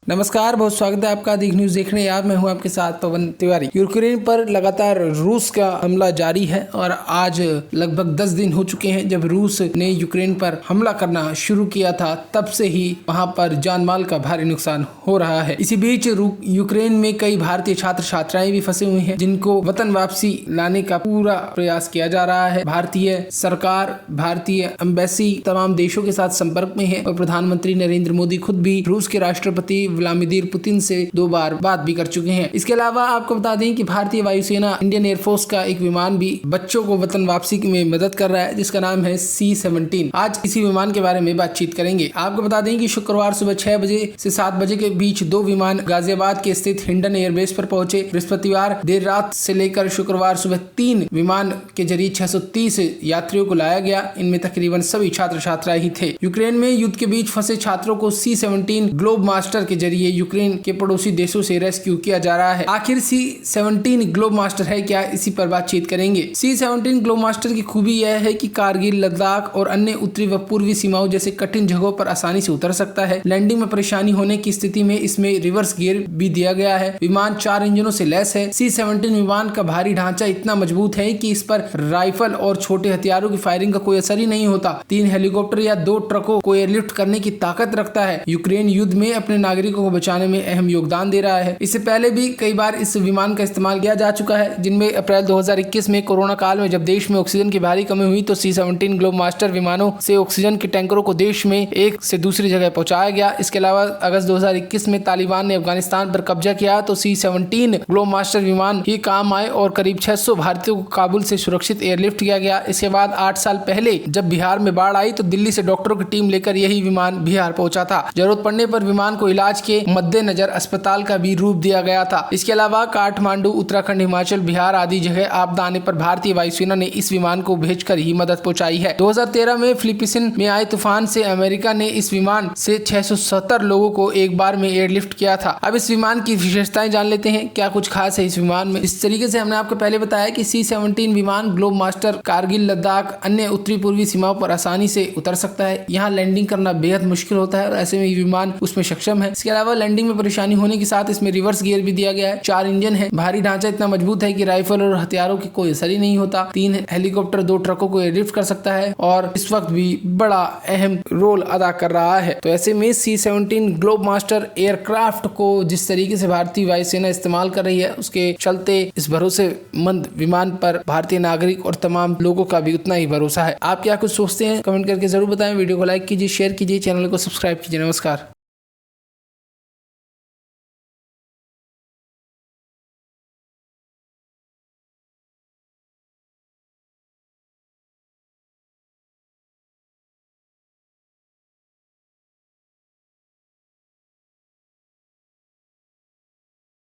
नमस्कार, बहुत स्वागत है आपका दिग न्यूज देखने। यार मैं हूं आपके साथ पवन तिवारी। यूक्रेन पर लगातार रूस का हमला जारी है और आज लगभग 10 दिन हो चुके हैं जब रूस ने यूक्रेन पर हमला करना शुरू किया था। तब से ही वहां पर जान माल का भारी नुकसान हो रहा है। इसी बीच यूक्रेन में कई भारतीय छात्र छात्राएं भी फंसे हुए हैं जिनको वतन वापसी लाने का पूरा प्रयास किया जा रहा है। भारतीय सरकार, भारतीय एम्बेसी तमाम देशों के साथ संपर्क में है और प्रधानमंत्री नरेंद्र मोदी खुद भी रूस के राष्ट्रपति व्लादिमीर पुतिन से 2 बार बात भी कर चुके हैं। इसके अलावा आपको बता दें कि भारतीय वायुसेना इंडियन एयरफोर्स का एक विमान भी बच्चों को वतन वापसी में मदद कर रहा है जिसका नाम है C-17। आज इसी विमान के बारे में बातचीत करेंगे। आपको बता दें कि शुक्रवार सुबह 6 बजे से 7 बजे के बीच 2 विमान गाजियाबाद के स्थित हिंडन एयरबेस पर पहुंचे। बृहस्पतिवार देर रात से लेकर शुक्रवार सुबह 3 विमान के जरिए 630 यात्रियों को लाया गया। इनमें तकरीबन सभी छात्र छात्राएं ही थे। यूक्रेन में युद्ध के बीच फंसे छात्रों को C-17 ग्लोब मास्टर के जरिए यूक्रेन के पड़ोसी देशों से रेस्क्यू किया जा रहा है। आखिर C-17 ग्लोब मास्टर है क्या, इसी पर बातचीत करेंगे। C-17 ग्लोब मास्टर की खूबी यह है कि कारगिल, लद्दाख और अन्य उत्तरी व पूर्वी सीमाओं जैसे कठिन जगहों पर आसानी से उतर सकता है। लैंडिंग में परेशानी होने की स्थिति में इसमें रिवर्स गियर भी दिया गया है। विमान 4 इंजनों से लैस है। C-17 विमान का भारी ढांचा इतना मजबूत है कि इस पर राइफल और छोटे हथियारों की फायरिंग का कोई असर ही नहीं होता। 3 हेलीकॉप्टर या 2 ट्रकों को एयरलिफ्ट करने की ताकत रखता है। यूक्रेन युद्ध में अपने नागरिकों को बचाने में अहम योगदान दे रहा है। इससे पहले भी कई बार इस विमान का इस्तेमाल किया जा चुका है, जिनमें अप्रैल 2021 में कोरोना काल में जब देश में ऑक्सीजन की भारी कमी हुई तो C-17 ग्लोब मास्टर विमानों से ऑक्सीजन के टैंकरों को देश में एक से दूसरी जगह पहुंचाया गया। इसके अलावा अगस्त 2021 में तालिबान ने अफगानिस्तान पर कब्जा किया तो C-17 ग्लोब मास्टर विमान ही काम आए और करीब 600 भारतीयों को काबुल से सुरक्षित एयरलिफ्ट किया गया। इसके बाद 8 साल पहले जब बिहार में बाढ़ आई तो दिल्ली से डॉक्टरों की टीम लेकर यही विमान बिहार पहुंचा था। जरूरत पड़ने पर विमान को इलाज के मद्देनजर अस्पताल का भी रूप दिया गया था। इसके अलावा काठमांडू, उत्तराखंड, हिमाचल, बिहार आदि जगह आपदा आने पर भारतीय वायुसेना ने इस विमान को भेजकर ही मदद पहुंचाई है। 2013 में फिलीपींस में आए तूफान से अमेरिका ने इस विमान से 670 लोगों को एक बार में एयरलिफ्ट किया था। अब इस विमान की विशेषताएं जान लेते हैं, क्या कुछ खास है इस विमान में। इस तरीके से हमने आपको पहले बताया कि C-17 विमान ग्लोब मास्टर कारगिल, लद्दाख, अन्य उत्तरी पूर्वी सीमाओं पर आसानी से उतर सकता है। यहाँ लैंडिंग करना बेहद मुश्किल होता है और ऐसे में विमान उसमें सक्षम है। इसके अलावा लैंडिंग में परेशानी होने के साथ इसमें रिवर्स गियर भी दिया गया है। 4 इंजन है। भारी ढांचा इतना मजबूत है कि राइफल और हथियारों की कोई असर ही नहीं होता। 3 हेलीकॉप्टर, 2 ट्रकों को एयरलिफ्ट कर सकता है और इस वक्त भी बड़ा अहम रोल अदा कर रहा है। तो ऐसे में C-17 ग्लोब मास्टर एयरक्राफ्ट को जिस तरीके से भारतीय वायुसेना इस्तेमाल कर रही है, उसके चलते इस भरोसेमंद विमान पर भारतीय नागरिक और तमाम लोगों का भी उतना ही भरोसा है। आप क्या कुछ सोचते हैं, कमेंट करके जरूर बताएं। वीडियो को लाइक कीजिए, शेयर कीजिए, चैनल को सब्सक्राइब कीजिए। नमस्कार।